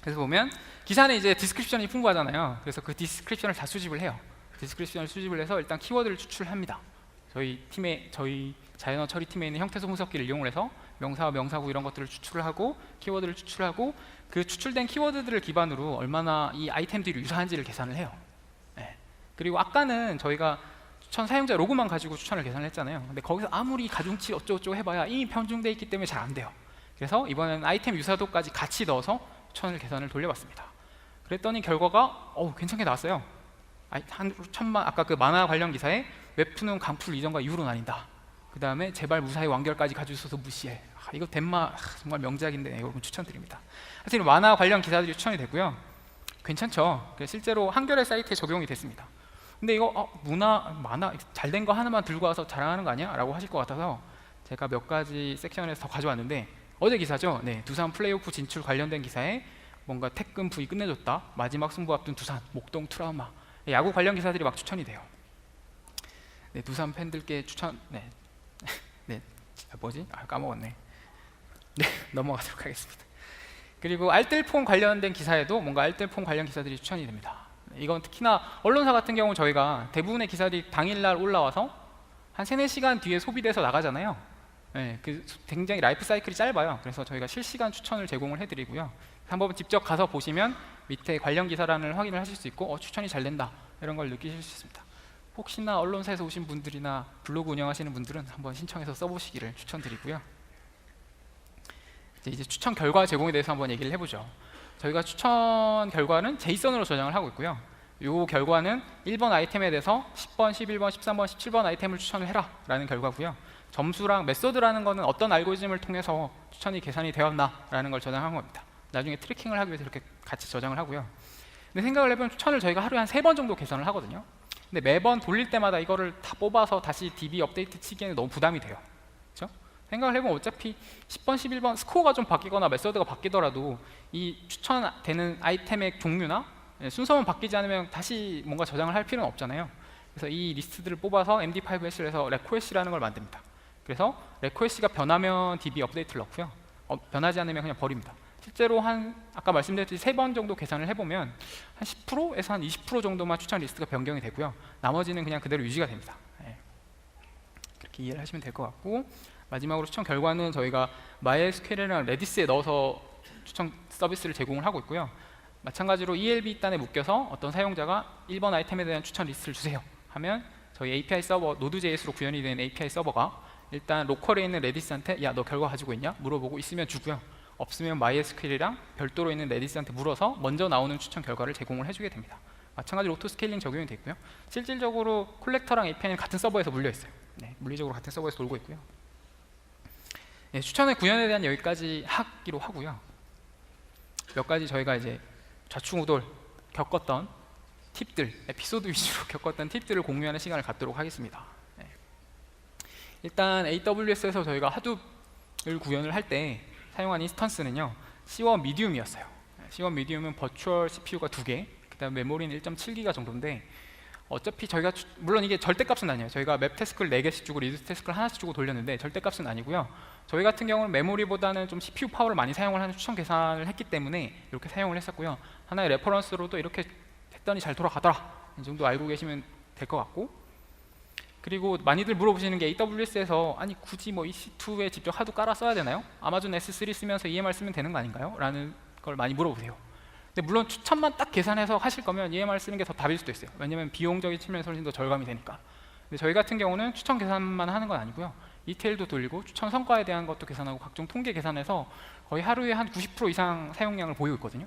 그래서 보면 기사는 이제 디스크립션이 풍부하잖아요. 그래서 그 디스크립션을 다 수집을 해요. 디스크립션을 수집을 해서 일단 키워드를 추출합니다. 저희 자연어 처리 팀에 있는 형태소 분석기를 이용을 해서 명사와 명사구 이런 것들을 추출을 하고 키워드를 추출하고 그 추출된 키워드들을 기반으로 얼마나 이 아이템들이 유사한지를 계산을 해요. 그리고 아까는 저희가 추천 사용자 로고만 가지고 추천을 계산을 했잖아요. 근데 거기서 아무리 가중치 어쩌고저쩌고 해봐야 이미 편중되어 있기 때문에 잘 안 돼요. 그래서 이번에는 아이템 유사도까지 같이 넣어서 추천을 계산을 돌려봤습니다. 그랬더니 결과가 괜찮게 나왔어요. 한 1000만, 아까 그 만화 관련 기사에 웹툰은 강풀 이전과 이후로 나뉜다. 그 다음에 제발 무사히 완결까지 가져줘서 무시해. 이거 덴마 정말 명작인데 여러분 추천드립니다. 사실 만화 관련 기사들이 추천이 되고요. 괜찮죠. 실제로 한겨레 사이트에 적용이 됐습니다. 근데 이거 만화 잘 된 거 하나만 들고 와서 자랑하는 거 아니야? 라고 하실 것 같아서 제가 몇 가지 섹션에서 더 가져왔는데 어제 기사죠. 두산 플레이오프 진출 관련된 기사에 뭔가 태금 V 끝내줬다, 마지막 승부 앞둔 두산, 목동 트라우마, 야구 관련 기사들이 막 추천이 돼요. 두산 팬들께 추천. 까먹었네. 넘어가도록 하겠습니다. 그리고 알뜰폰 관련된 기사에도 뭔가 알뜰폰 관련 기사들이 추천이 됩니다. 이건 특히나 언론사 같은 경우 저희가 대부분의 기사들이 당일날 올라와서 한 3-4시간 뒤에 소비돼서 나가잖아요. 굉장히 라이프 사이클이 짧아요. 그래서 저희가 실시간 추천을 제공을 해드리고요. 한번 직접 가서 보시면 밑에 관련 기사란을 확인을 하실 수 있고 추천이 잘 된다 이런 걸 느끼실 수 있습니다. 혹시나 언론사에서 오신 분들이나 블로그 운영하시는 분들은 한번 신청해서 써보시기를 추천드리고요. 이제 추천 결과 제공에 대해서 한번 얘기를 해보죠. 저희가 추천 결과는 제이선으로 저장을 하고 있고요. 요 결과는 1번 아이템에 대해서 10번, 11번, 13번, 17번 아이템을 추천을 해라 라는 결과고요. 점수랑 메소드라는 거는 어떤 알고리즘을 통해서 추천이 계산이 되었나 라는 걸 저장한 겁니다. 나중에 트래킹을 하기 위해서 이렇게 같이 저장을 하고요. 근데 생각을 해보면 추천을 저희가 하루에 한 3번 정도 계산을 하거든요. 근데 매번 돌릴 때마다 이거를 다 뽑아서 다시 DB 업데이트 치기에는 너무 부담이 돼요. 그렇죠? 생각을 해보면 어차피 10번, 11번 스코어가 좀 바뀌거나 메소드가 바뀌더라도 이 추천되는 아이템의 종류나 순서만 바뀌지 않으면 다시 뭔가 저장을 할 필요는 없잖아요. 그래서 이 리스트들을 뽑아서 MD5S를 해서 레코S라는 걸 만듭니다. 그래서 레코S가 변하면 DB 업데이트를 넣고요. 변하지 않으면 그냥 버립니다. 실제로 아까 말씀드렸듯이 3번 정도 계산을 해보면 한 10%에서 한 20% 정도만 추천 리스트가 변경이 되고요. 나머지는 그냥 그대로 유지가 됩니다. 그렇게 이해를 하시면 될 것 같고, 마지막으로 추천 결과는 저희가 MySQL이랑 레디스에 넣어서 추천 서비스를 제공을 하고 있고요. 마찬가지로 ELB 단에 묶여서 어떤 사용자가 1번 아이템에 대한 추천 리스트를 주세요 하면 저희 API 서버, Node.js로 구현이 된 API 서버가 일단 로컬에 있는 레디스한테 야, 너 결과 가지고 있냐? 물어보고 있으면 주고요. 없으면 MySQL이랑 별도로 있는 레디스한테 물어서 먼저 나오는 추천 결과를 제공을 해주게 됩니다. 마찬가지로 오토 스케일링 적용이 되어 있고요. 실질적으로 콜렉터랑 API는 같은 서버에서 물려 있어요. 물리적으로 같은 서버에서 돌고 있고요. 추천의 구현에 대한 여기까지 하기로 하고요. 몇 가지 저희가 이제 좌충우돌 겪었던 팁들, 에피소드 위주로 겪었던 팁들을 공유하는 시간을 갖도록 하겠습니다. 일단 AWS에서 저희가 하둡을 구현을 할 때 사용한 인스턴스는요, C1 미디움이었어요. C1 미디움은 버추얼 CPU가 2개, 그 다음 메모리는 1.7기가 정도인데, 어차피 저희가 물론 이게 절대값은 아니에요. 저희가 맵 태스크를 4개씩 주고 리드 태스크를 하나씩 주고 돌렸는데 절대값은 아니고요. 저희 같은 경우는 메모리보다는 좀 CPU 파워를 많이 사용을 하는 추천 계산을 했기 때문에 이렇게 사용을 했었고요. 하나의 레퍼런스로도 이렇게 했더니 잘 돌아가더라, 이 정도 알고 계시면 될 것 같고, 그리고 많이들 물어보시는 게 AWS에서 아니 굳이 뭐 EC2에 직접 하도 깔아 써야 되나요? 아마존 S3 쓰면서 EMR 쓰면 되는 거 아닌가요? 라는 걸 많이 물어보세요. 근데 물론 추천만 딱 계산해서 하실 거면 EMR 쓰는 게 더 답일 수도 있어요. 왜냐면 비용적인 측면에서 훨씬 더 절감이 되니까. 근데 저희 같은 경우는 추천 계산만 하는 건 아니고요. 이테일도 돌리고 추천 성과에 대한 것도 계산하고 각종 통계 계산해서 거의 하루에 한 90% 이상 사용량을 보이고 있거든요.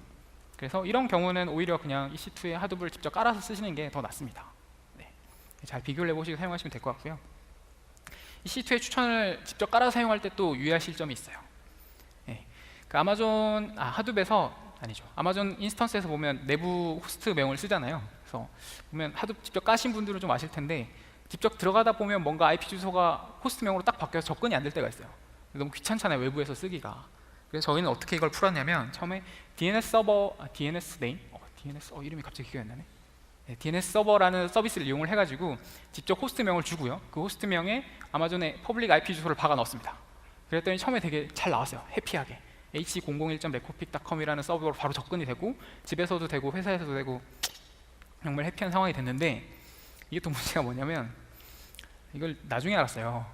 그래서 이런 경우는 오히려 그냥 EC2에 하둡을 직접 깔아서 쓰시는 게 더 낫습니다. 잘 비교를 해보시고 사용하시면 될 것 같고요. EC2의 추천을 직접 깔아서 사용할 때 또 유의하실 점이 있어요. 그 하둡에서 아니죠. 아마존 인스턴스에서 보면 내부 호스트 명을 쓰잖아요. 그래서 보면 하둡 직접 까신 분들은 좀 아실 텐데 직접 들어가다 보면 뭔가 IP 주소가 호스트 명으로 딱 바뀌어서 접근이 안 될 때가 있어요. 너무 귀찮잖아요, 외부에서 쓰기가. 그래서 저희는 어떻게 이걸 풀었냐면 처음에 DNS 서버, DNS 네임, 이름이 갑자기 기억이 안 나네. DNS 서버라는 서비스를 이용을 해가지고 직접 호스트명을 주고요. 그 호스트명에 아마존의 퍼블릭 IP 주소를 박아 넣었습니다. 그랬더니 처음에 되게 잘 나왔어요. 해피하게 h001.recopig.com이라는 서버로 바로 접근이 되고 집에서도 되고 회사에서도 되고 정말 해피한 상황이 됐는데, 이게 또 문제가 뭐냐면 이걸 나중에 알았어요.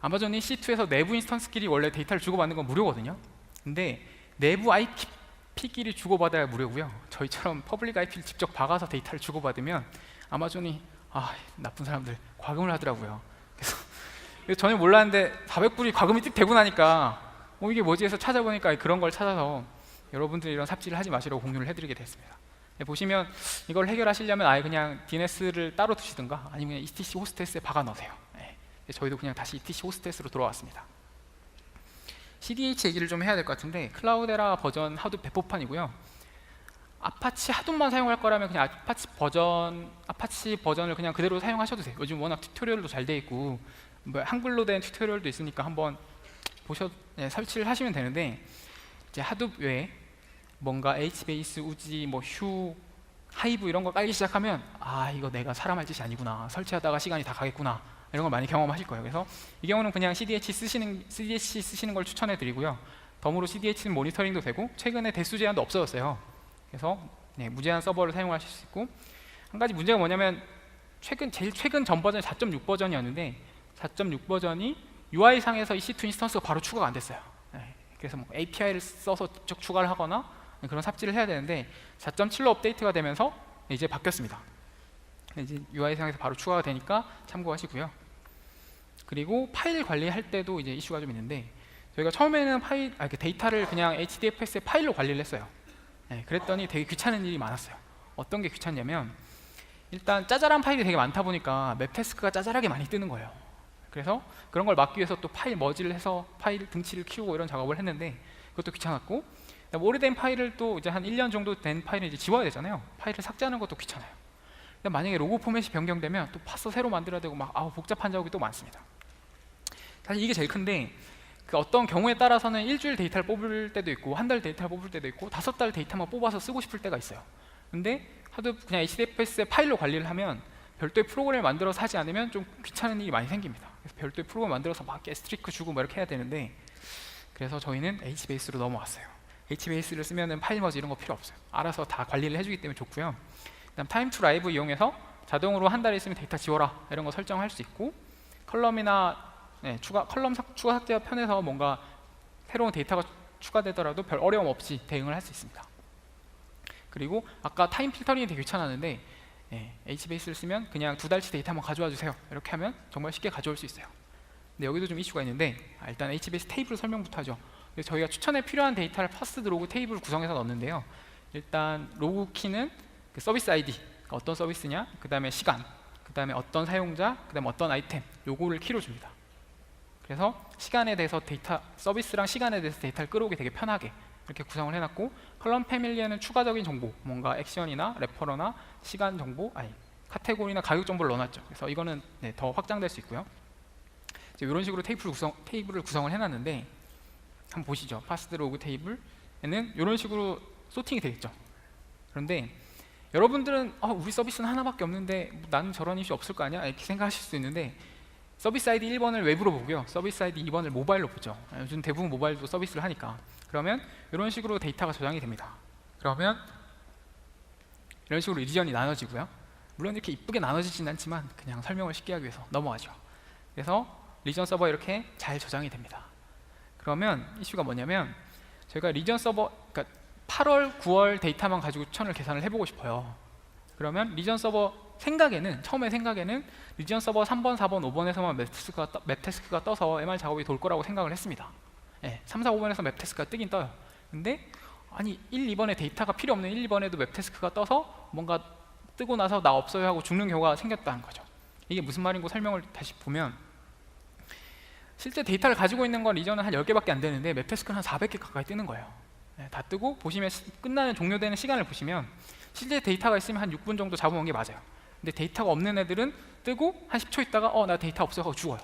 아마존이 C2에서 내부 인스턴스끼리 원래 데이터를 주고받는 건 무료거든요. 근데 내부 IP끼리 주고받아야 무료고요. 저희처럼 퍼블릭 IP를 직접 박아서 데이터를 주고받으면 아마존이 나쁜 사람들 과금을 하더라고요. 그래서 전혀 몰랐는데 400불이 과금이 띡 되고 나니까 이게 뭐지 해서 찾아보니까 그런 걸 찾아서 여러분들이 이런 삽질을 하지 마시라고 공유를 해드리게 됐습니다. 보시면 이걸 해결하시려면 아예 그냥 DNS를 따로 두시든가 아니면 ETC 호스트스에 박아 넣으세요. 저희도 그냥 다시 ETC 호스트스로 돌아왔습니다. CDH 얘기를 좀 해야 될 것 같은데, 클라우데라 버전 하둡 배포판이고요. 아파치 하둡만 사용할 거라면 그냥 아파치 버전을 그냥 그대로 사용하셔도 돼요. 요즘 워낙 튜토리얼도 잘 돼 있고 한글로 된 튜토리얼도 있으니까 한번 설치를 하시면 되는데, 이제 하둡 외에 뭔가 HBase, 우지, 휴, 하이브 이런 거 깔기 시작하면 이거 내가 사람 할 짓이 아니구나, 설치하다가 시간이 다 가겠구나, 이런 걸 많이 경험하실 거예요. 그래서 이 경우는 그냥 CDH 쓰시는 걸 추천해 드리고요. 덤으로 CDH는 모니터링도 되고 최근에 대수 제한도 없어졌어요. 그래서 무제한 서버를 사용하실 수 있고, 한 가지 문제가 뭐냐면 제일 최근 전 버전이 4.6 버전이었는데 4.6 버전이 UI 상에서 EC2 인스턴스가 바로 추가가 안 됐어요. 그래서 API를 써서 직접 추가를 하거나 그런 삽질을 해야 되는데 4.7로 업데이트가 되면서 이제 바뀌었습니다. 이제 UI 상에서 바로 추가가 되니까 참고하시고요. 그리고 파일 관리할 때도 이제 이슈가 좀 있는데, 저희가 처음에는 데이터를 그냥 HDFS의 파일로 관리를 했어요. 그랬더니 되게 귀찮은 일이 많았어요. 어떤 게 귀찮냐면 일단 짜잘한 파일이 되게 많다 보니까 맵 태스크가 짜잘하게 많이 뜨는 거예요. 그래서 그런 걸 막기 위해서 또 파일 머지를 해서 파일 등치를 키우고 이런 작업을 했는데 그것도 귀찮았고, 오래된 파일을 또 이제 한 1년 정도 된 파일을 이제 지워야 되잖아요. 파일을 삭제하는 것도 귀찮아요. 만약에 로고 포맷이 변경되면 또 파서 새로 만들어야 되고 막 복잡한 작업이 또 많습니다. 사실 이게 제일 큰데, 그 어떤 경우에 따라서는 일주일 데이터를 뽑을 때도 있고 한 달 데이터를 뽑을 때도 있고 5달 데이터만 뽑아서 쓰고 싶을 때가 있어요. 근데 하도 그냥 HDFS의 파일로 관리를 하면 별도의 프로그램을 만들어서 하지 않으면 좀 귀찮은 일이 많이 생깁니다. 그래서 별도의 프로그램 만들어서 막 애스트리크 주고 뭐 이렇게 해야 되는데, 그래서 저희는 HBase로 넘어왔어요. HBase를 쓰면은 파일 머지 이런 거 필요 없어요. 알아서 다 관리를 해주기 때문에 좋고요. 그다음 타임 투 라이브 이용해서 자동으로 한 달에 있으면 데이터 지워라 이런 거 설정할 수 있고, 컬럼이나 컬럼 추가 삭제 편에서 뭔가 새로운 데이터가 추가되더라도 별 어려움 없이 대응을 할 수 있습니다. 그리고 아까 타임 필터링이 되게 귀찮았는데 HBase를 쓰면 그냥 2달치 데이터 한번 가져와 주세요 이렇게 하면 정말 쉽게 가져올 수 있어요. 근데 여기도 좀 이슈가 있는데, 일단 HBase 테이블 설명부터 하죠. 저희가 추천에 필요한 데이터를 퍼스트 로그 테이블 구성해서 넣는데요. 일단 로그 키는 그 서비스 아이디, 그러니까 어떤 서비스냐, 그 다음에 시간, 그 다음에 어떤 사용자, 그 다음에 어떤 아이템, 요거를 키로 줍니다. 그래서 시간에 대해서 서비스랑 시간에 대해서 데이터를 끌어오기 되게 편하게 이렇게 구성을 해놨고, 컬럼 패밀리에는 추가적인 정보, 뭔가 액션이나 레퍼러나 시간 정보, 카테고리나 가격 정보를 넣어놨죠. 그래서 이거는 더 확장될 수 있고요. 이제 이런 식으로 테이블을 구성을 해놨는데, 한번 보시죠. 파스드 로그 테이블에는 이런 식으로 소팅이 되겠죠. 그런데 여러분들은 우리 서비스는 하나밖에 없는데 나는 저런 이슈 없을 거 아니야? 이렇게 생각하실 수 있는데, 서비스 아이디 1번을 웹으로 보고요, 서비스 아이디 2번을 모바일로 보죠. 요즘 대부분 모바일도 서비스를 하니까. 그러면 이런 식으로 데이터가 저장이 됩니다. 그러면 이런 식으로 리전이 나눠지고요. 물론 이렇게 이쁘게 나눠지진 않지만 그냥 설명을 쉽게 하기 위해서 넘어가죠. 그래서 리전 서버에 이렇게 잘 저장이 됩니다. 그러면 이슈가 뭐냐면, 저희가 리전 서버, 그러니까 8월, 9월 데이터만 가지고 추천을 계산을 해보고 싶어요. 그러면 리전 서버 처음에 생각에는 리전 서버 3번, 4번, 5번에서만 맵 태스크가 떠서 MR 작업이 돌 거라고 생각을 했습니다. 3, 4, 5번에서 맵 태스크가 뜨긴 떠요. 근데 1, 2번에 데이터가 필요 없는 1, 2번에도 맵 태스크가 떠서 뭔가 뜨고 나서 나 없어요 하고 죽는 경우가 생겼다는 거죠. 이게 무슨 말인고 설명을 다시 보면, 실제 데이터를 가지고 있는 건 리전은 한 10개밖에 안 되는데 맵 태스크는 한 400개 가까이 뜨는 거예요. 다 뜨고 보시면 끝나는 종료되는 시간을 보시면 실제 데이터가 있으면 한 6분 정도 잡아먹은 게 맞아요. 근데 데이터가 없는 애들은 뜨고 한 10초 있다가 나 데이터 없어 하고 죽어요.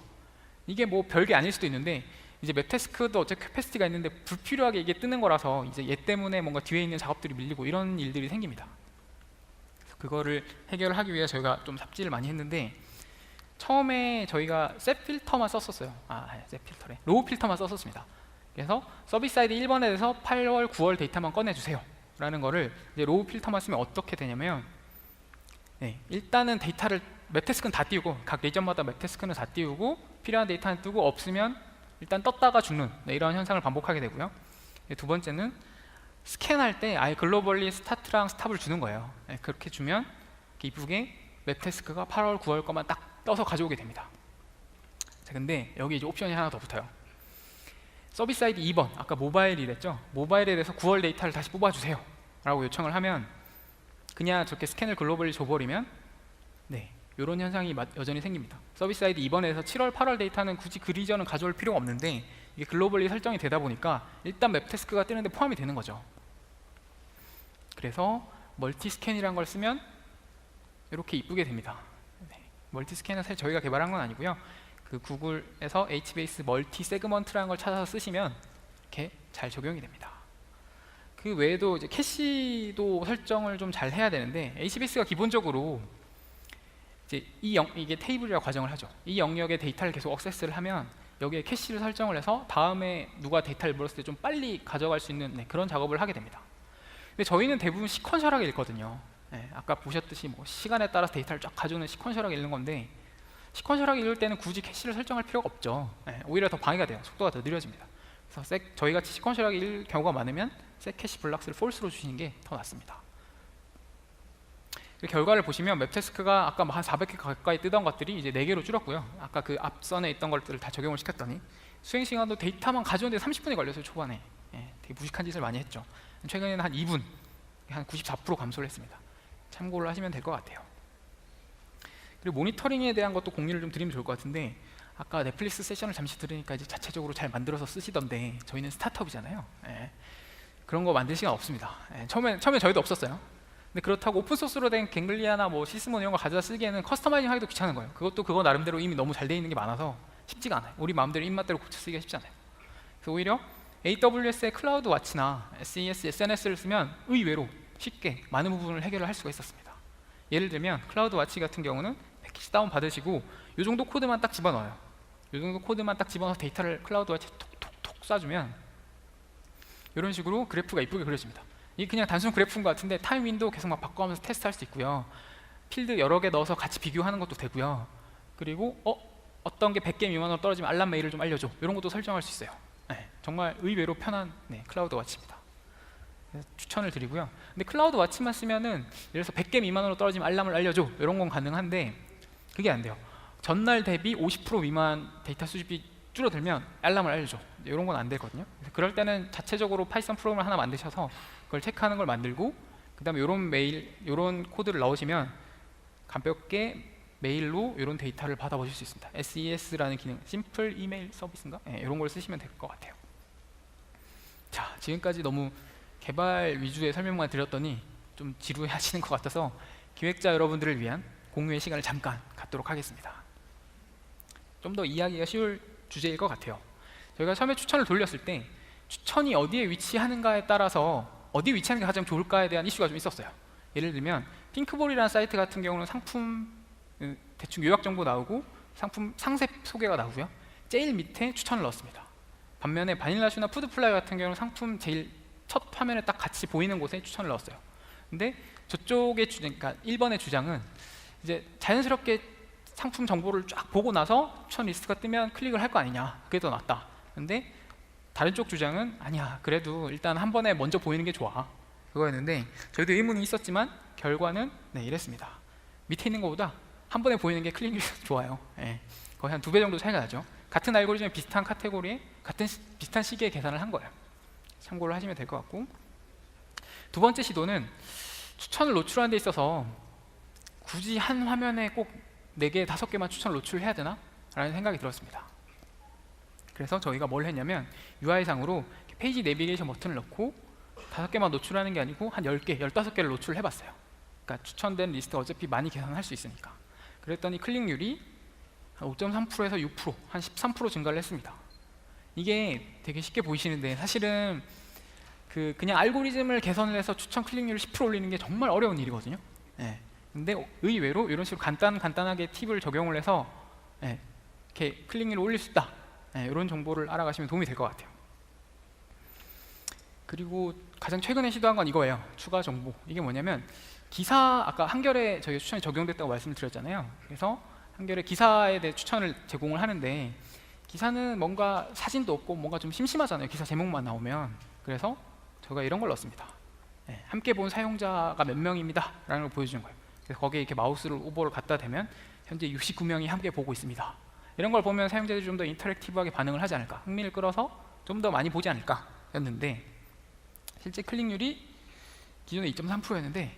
이게 뭐 별게 아닐 수도 있는데, 이제 맵 태스크도 어차피 캐패시티가 있는데 불필요하게 이게 뜨는 거라서 이제 얘 때문에 뭔가 뒤에 있는 작업들이 밀리고 이런 일들이 생깁니다. 그거를 해결하기 위해 저희가 좀 삽질을 많이 했는데, 처음에 저희가 셋 필터만 썼었어요. 셋 필터래. 로우 필터만 썼었습니다. 그래서 서비스 아이디 1번에 대해서 8월, 9월 데이터만 꺼내주세요 라는 거를 이제 로우 필터만 쓰면 어떻게 되냐면, 일단은 데이터를 맵 태스크는 다 띄우고, 각 리전마다 맵 태스크는 다 띄우고, 필요한 데이터는 뜨고, 없으면 일단 떴다가 죽는 이런 현상을 반복하게 되고요. 두 번째는 스캔할 때 아예 글로벌리 스타트랑 스탑을 주는 거예요. 그렇게 주면 이쁘게 맵 태스크가 8월, 9월 거만 딱 떠서 가져오게 됩니다. 자, 근데 여기 이제 옵션이 하나 더 붙어요. 서비스 아이디 2번, 아까 모바일이랬죠. 모바일에 대해서 9월 데이터를 다시 뽑아주세요 라고 요청을 하면, 그냥 저렇게 스캔을 글로벌리 줘버리면 이런 현상이 여전히 생깁니다. 서비스 아이디 2번에서 7월, 8월 데이터는 굳이 그 리전은 가져올 필요가 없는데, 이게 글로벌리 설정이 되다 보니까 일단 맵 태스크가 뜨는데 포함이 되는 거죠. 그래서 멀티 스캔이라는 걸 쓰면 이렇게 이쁘게 됩니다. 멀티 스캔은 사실 저희가 개발한 건 아니고요. 그 구글에서 HBase 멀티 세그먼트라는 걸 찾아서 쓰시면 이렇게 잘 적용이 됩니다. 그 외에도 이제 캐시도 설정을 좀 잘 해야 되는데, HBase가 기본적으로 이제 이게 테이블이라고 가정을 하죠. 이 영역의 데이터를 계속 액세스를 하면 여기에 캐시를 설정을 해서 다음에 누가 데이터를 물었을 때 좀 빨리 가져갈 수 있는 그런 작업을 하게 됩니다. 근데 저희는 대부분 시퀀셜하게 읽거든요. 아까 보셨듯이 뭐 시간에 따라서 데이터를 쫙 가져오는 시퀀셜하게 읽는 건데, 시퀀셜하게 읽을 때는 굳이 캐시를 설정할 필요가 없죠. 오히려 더 방해가 돼요. 속도가 더 느려집니다. 그래서 저희같이 시퀀셜하게 읽을 경우가 많으면 색 캐시 블락스를 폴스로 주시는 게 더 낫습니다. 결과를 보시면 맵 태스크가 아까 한 400개 가까이 뜨던 것들이 이제 4개로 줄었고요. 아까 그 앞선에 있던 것들을 다 적용을 시켰더니 수행 시간도 데이터만 가져오는데 30분이 걸렸어요. 초반에 되게 무식한 짓을 많이 했죠. 최근에는 한 2분, 한 94% 감소를 했습니다. 참고를 하시면 될 것 같아요. 그리고 모니터링에 대한 것도 공유를 좀 드리면 좋을 것 같은데, 아까 넷플릭스 세션을 잠시 들으니까 이제 자체적으로 잘 만들어서 쓰시던데 저희는 스타트업이잖아요. 예. 그런 거 만들 시간 없습니다. 예. 처음에 저희도 없었어요. 근데 그렇다고 오픈소스로 된 갱글리아나 뭐 시스몬 이런 거 가져다 쓰기에는 커스터마이징 하기도 귀찮은 거예요. 그것도 그거 나름대로 이미 너무 잘 돼 있는 게 많아서 쉽지가 않아요. 우리 마음대로 입맛대로 고쳐 쓰기가 쉽지 않아요. 그래서 오히려 AWS의 클라우드 와치나 SES, SNS를 쓰면 의외로 쉽게 많은 부분을 해결을 할 수가 있었습니다. 예를 들면 클라우드 와치 같은 경우는 패키지 다운 받으시고 이 정도 코드만 딱 집어넣어요. 이 정도 코드만 딱 집어넣어서 데이터를 클라우드 와치에 톡톡톡 쏴주면 이런 식으로 그래프가 이쁘게 그려집니다. 이게 그냥 단순 그래프인 것 같은데 타임 윈도우 계속 막 바꿔가면서 테스트할 수 있고요. 필드 여러 개 넣어서 같이 비교하는 것도 되고요. 그리고 어떤 게 100개 미만으로 떨어지면 알람 메일을 좀 알려줘, 이런 것도 설정할 수 있어요. 네, 정말 의외로 편한 클라우드 와치입니다. 추천을 드리고요. 근데 클라우드 와치만 쓰면은 예를 들어서 100개 미만으로 떨어지면 알람을 알려줘, 이런 건 가능한데 그게 안 돼요. 전날 대비 50% 미만 데이터 수집이 줄어들면 알람을 알려줘, 이런 건 안 되거든요. 그래서 그럴 때는 자체적으로 파이썬 프로그램을 하나 만드셔서 그걸 체크하는 걸 만들고, 그 다음에 이런 메일, 이런 코드를 넣으시면 가볍게 메일로 이런 데이터를 받아보실 수 있습니다. SES라는 기능, 심플 이메일 서비스인가? 네, 이런 걸 쓰시면 될 것 같아요. 자, 지금까지 너무 개발 위주의 설명만 드렸더니 좀 지루해 하시는 것 같아서 기획자 여러분들을 위한 공유의 시간을 잠깐 갖도록 하겠습니다. 좀 더 이해하기가 쉬울 주제일 것 같아요. 저희가 처음에 추천을 돌렸을 때 추천이 어디에 위치하는가에 따라서 어디에 위치하는 게 가장 좋을까에 대한 이슈가 좀 있었어요. 예를 들면 핑크볼이라는 사이트 같은 경우는 상품 대충 요약 정보 나오고 상품 상세 소개가 나오고요. 제일 밑에 추천을 넣었습니다. 반면에 바닐라슈나 푸드플라이 같은 경우는 상품 제일 첫 화면에 딱 같이 보이는 곳에 추천을 넣었어요. 근데 저쪽의 주장, 그러니까 1번의 주장은 이제 자연스럽게 상품 정보를 쫙 보고 나서 추천 리스트가 뜨면 클릭을 할 거 아니냐, 그게 더 낫다. 근데 다른 쪽 주장은 아니야, 그래도 일단 한 번에 먼저 보이는 게 좋아, 그거였는데 저희도 의문이 있었지만 결과는 이랬습니다. 밑에 있는 것보다 한 번에 보이는 게 클릭률이 좋아요. 거의 한 2배 정도 차이가 나죠. 같은 알고리즘에 비슷한 카테고리에 비슷한 시기에 계산을 한 거예요. 참고를 하시면 될 것 같고, 두 번째 시도는 추천을 노출하는 데 있어서 굳이 한 화면에 꼭 4개, 5개만 추천을 노출해야 되나? 라는 생각이 들었습니다. 그래서 저희가 뭘 했냐면 UI상으로 페이지 내비게이션 버튼을 넣고 5개만 노출하는 게 아니고 한 10개, 15개를 노출을 해봤어요. 그러니까 추천된 리스트 어차피 많이 계산할 수 있으니까. 그랬더니 클릭률이 5.3%에서 6%, 한 13% 증가를 했습니다. 이게 되게 쉽게 보이시는데 사실은 그냥 알고리즘을 개선을 해서 추천 클릭률을 10% 올리는 게 정말 어려운 일이거든요. 근데 의외로 이런 식으로 간단하게 팁을 적용을 해서 이렇게 클릭률을 올릴 수 있다, 이런 정보를 알아가시면 도움이 될 것 같아요. 그리고 가장 최근에 시도한 건 이거예요. 추가 정보. 이게 뭐냐면 기사, 아까 한결에 저희 추천이 적용됐다고 말씀을 드렸잖아요. 그래서 한결에 기사에 대해 추천을 제공을 하는데 기사는 뭔가 사진도 없고 뭔가 좀 심심하잖아요, 기사 제목만 나오면. 그래서 제가 이런 걸 넣었습니다. 함께 본 사용자가 몇 명입니다 라는 걸 보여주는 거예요. 그래서 거기에 이렇게 마우스를 오버를 갖다 대면 현재 69명이 함께 보고 있습니다. 이런 걸 보면 사용자들이 좀 더 인터랙티브하게 반응을 하지 않을까, 흥미를 끌어서 좀 더 많이 보지 않을까 였는데, 실제 클릭률이 기존에 2.3%였는데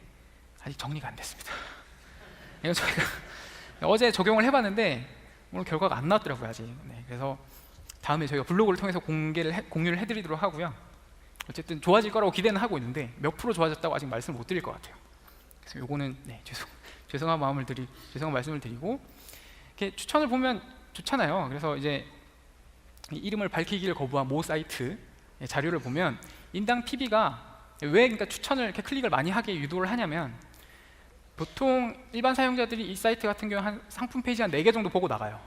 아직 정리가 안 됐습니다. 이거 저희가 어제 적용을 해봤는데 오늘 결과가 안 나왔더라고요, 아직. 그래서 다음에 저희가 블로그를 통해서 공유를 해드리도록 하고요. 어쨌든 좋아질 거라고 기대는 하고 있는데 몇 프로 좋아졌다고 아직 말씀을 못 드릴 것 같아요. 그래서 요거는 죄송한 말씀을 드리고, 이렇게 추천을 보면 좋잖아요. 그래서 이제 이름을 밝히기를 거부한 모 사이트 자료를 보면 인당 PB가 왜 그러니까 추천을 이렇게 클릭을 많이 하게 유도를 하냐면, 보통 일반 사용자들이 이 사이트 같은 경우 한 상품 페이지 한 4개 정도 보고 나가요.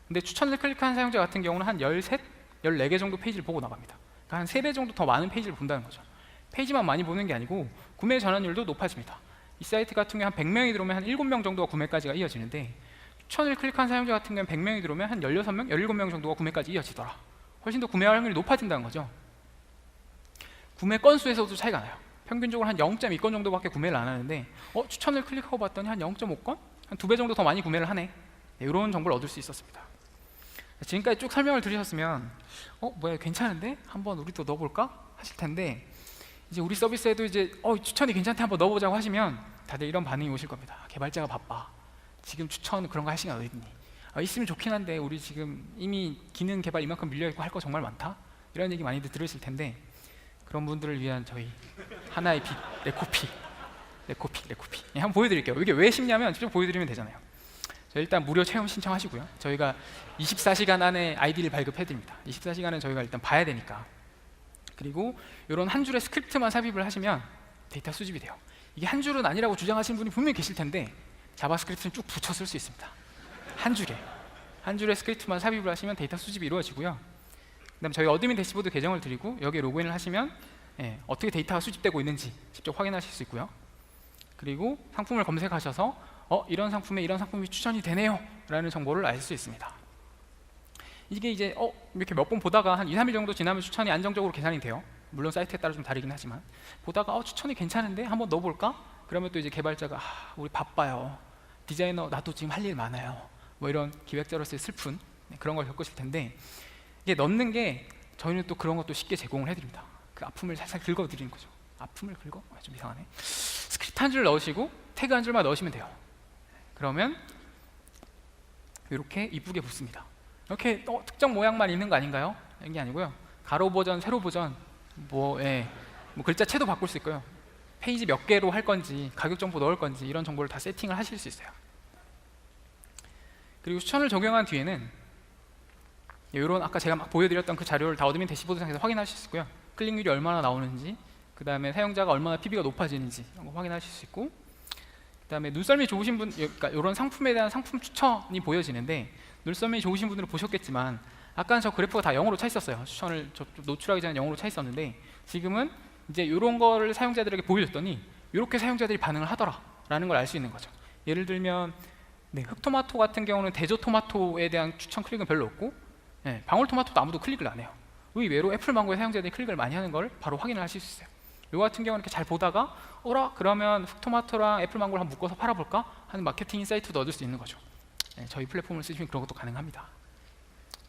근데 추천을 클릭한 사용자 같은 경우는 한 13, 14개 정도 페이지를 보고 나갑니다. 그러니까 한 3배 정도 더 많은 페이지를 본다는 거죠. 페이지만 많이 보는 게 아니고 구매 전환율도 높아집니다. 이 사이트 같은 경우 한 100명이 들어오면 한 7명 정도가 구매까지가 이어지는데, 추천을 클릭한 사용자 같은 경우는 100명이 들어오면 한 16명, 17명 정도가 구매까지 이어지더라. 훨씬 더 구매 확률이 높아진다는 거죠. 구매 건수에서도 차이가 나요. 평균적으로 한 0.2건 정도밖에 구매를 안 하는데 추천을 클릭하고 봤더니 한 0.5건? 한 2배 정도 더 많이 구매를 하네. 이런 정보를 얻을 수 있었습니다. 지금까지 쭉 설명을 들으셨으면 뭐야 괜찮은데? 한번 우리도 넣어볼까? 하실 텐데, 이제 우리 서비스에도 이제 추천이 괜찮대 한번 넣어보자고 하시면 다들 이런 반응이 오실 겁니다. 개발자가 바빠. 지금 추천 그런 거 할 시간 어디 있니? 있으면 좋긴 한데 우리 지금 이미 기능 개발 이만큼 밀려있고 할 거 정말 많다? 이런 얘기 많이들 들으실 텐데 그런 분들을 위한 저희 하나의 빛, 레코피. 한번 보여드릴게요. 이게 왜 쉽냐면 직접 보여드리면 되잖아요. 일단 무료 체험 신청하시고요. 저희가 24시간 안에 아이디를 발급해드립니다. 24시간은 저희가 일단 봐야 되니까. 그리고 이런 한 줄의 스크립트만 삽입을 하시면 데이터 수집이 돼요. 이게 한 줄은 아니라고 주장하시는 분이 분명히 계실 텐데 자바스크립트는 쭉 붙여 쓸 수 있습니다. 한 줄의 스크립트만 삽입을 하시면 데이터 수집이 이루어지고요. 그다음에 저희 어드민 대시보드 계정을 드리고 여기에 로그인을 하시면 어떻게 데이터가 수집되고 있는지 직접 확인하실 수 있고요. 그리고 상품을 검색하셔서 이런 상품에 이런 상품이 추천이 되네요 라는 정보를 알 수 있습니다. 이게 이제 이렇게 몇 번 보다가 한 2, 3일 정도 지나면 추천이 안정적으로 계산이 돼요. 물론 사이트에 따라 좀 다르긴 하지만 보다가 추천이 괜찮은데 한번 넣어볼까? 그러면 또 이제 개발자가 우리 바빠요, 디자이너 나도 지금 할 일 많아요, 뭐 이런 기획자로서의 슬픈 그런 걸 겪으실 텐데 이게 넣는 게 저희는 또 그런 것도 쉽게 제공을 해드립니다. 그 아픔을 살살 긁어드리는 거죠. 아픔을 긁어? 좀 이상하네. 스크립트 한 줄 넣으시고 태그 한 줄만 넣으시면 돼요. 그러면 이렇게 이쁘게 붙습니다. 이렇게 특정 모양만 있는 거 아닌가요? 이런 게 아니고요. 가로 버전, 세로 버전, 뭐 글자체도 바꿀 수 있고요. 페이지 몇 개로 할 건지, 가격 정보 넣을 건지 이런 정보를 다 세팅을 하실 수 있어요. 그리고 추천을 적용한 뒤에는 이런 아까 제가 막 보여드렸던 그 자료를 다 어드민 대시보드상에서 확인하실 수 있고요. 클릭률이 얼마나 나오는지, 그 다음에 사용자가 얼마나 PB가 높아지는지 이런 거 확인하실 수 있고, 그 다음에 눈썰미 좋으신 분, 그러니까 이런 상품에 대한 상품 추천이 보여지는데 눈썰미 좋으신 분들은 보셨겠지만 아까는 저 그래프가 다 0으로 차 있었어요. 추천을 노출하기 전에 0으로 차 있었는데 지금은 이제 이런 거를 사용자들에게 보여줬더니 이렇게 사용자들이 반응을 하더라라는 걸 알 수 있는 거죠. 예를 들면 흑토마토 같은 경우는 대저토마토에 대한 추천 클릭은 별로 없고 방울토마토도 아무도 클릭을 안 해요. 의외로 애플망고의 사용자들이 클릭을 많이 하는 걸 바로 확인을 하실 수 있어요. 요 같은 경우는 이렇게 잘 보다가 그러면 흑토마토랑 애플망고를 한번 묶어서 팔아볼까 하는 마케팅 인사이트도 얻을 수 있는 거죠. 저희 플랫폼을 쓰시면 그런 것도 가능합니다.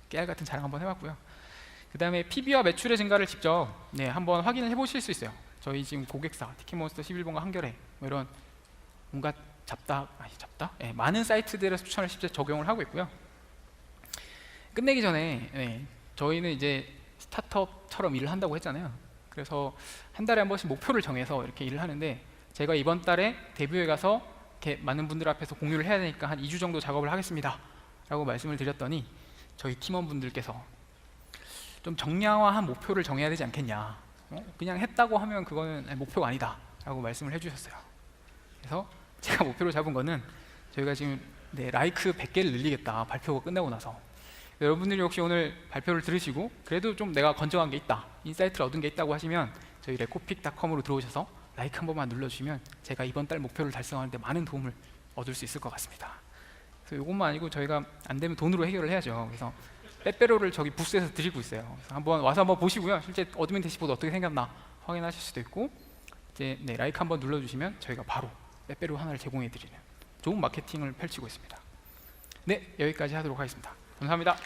깨알 같은 자랑 한번 해봤고요. 그 다음에 PB와 매출의 증가를 직접 한번 확인을 해보실 수 있어요. 저희 지금 고객사 티켓몬스터 11번가 한겨레 뭐 이런 온갖 많은 사이트들에서 추천을 실제 적용을 하고 있고요. 끝내기 전에 저희는 이제 스타트업처럼 일을 한다고 했잖아요. 그래서 한 달에 한 번씩 목표를 정해서 이렇게 일을 하는데 제가 이번 달에 데뷔에 가서 이렇게 많은 분들 앞에서 공유를 해야 되니까 한 2주 정도 작업을 하겠습니다 라고 말씀을 드렸더니 저희 팀원분들께서 좀 정량화한 목표를 정해야 되지 않겠냐, 그냥 했다고 하면 그거는 목표가 아니다 라고 말씀을 해주셨어요. 그래서 제가 목표로 잡은 거는 저희가 지금 라이크 100개를 늘리겠다, 발표가 끝나고 나서. 여러분들이 혹시 오늘 발표를 들으시고 그래도 좀 내가 건정한 게 있다, 인사이트를 얻은 게 있다고 하시면 저희 레코픽.com으로 들어오셔서 라이크 한 번만 눌러주시면 제가 이번 달 목표를 달성하는데 많은 도움을 얻을 수 있을 것 같습니다. 그래서 이것만 아니고 저희가 안 되면 돈으로 해결을 해야죠. 그래서 빼빼로를 저기 부스에서 드리고 있어요. 그래서 한번 와서 한번 보시고요. 실제 어드민 대시보드 어떻게 생겼나 확인하실 수도 있고, 이제 라이크 한번 눌러주시면 저희가 바로 빼빼로 하나를 제공해드리는 좋은 마케팅을 펼치고 있습니다. 여기까지 하도록 하겠습니다. 감사합니다.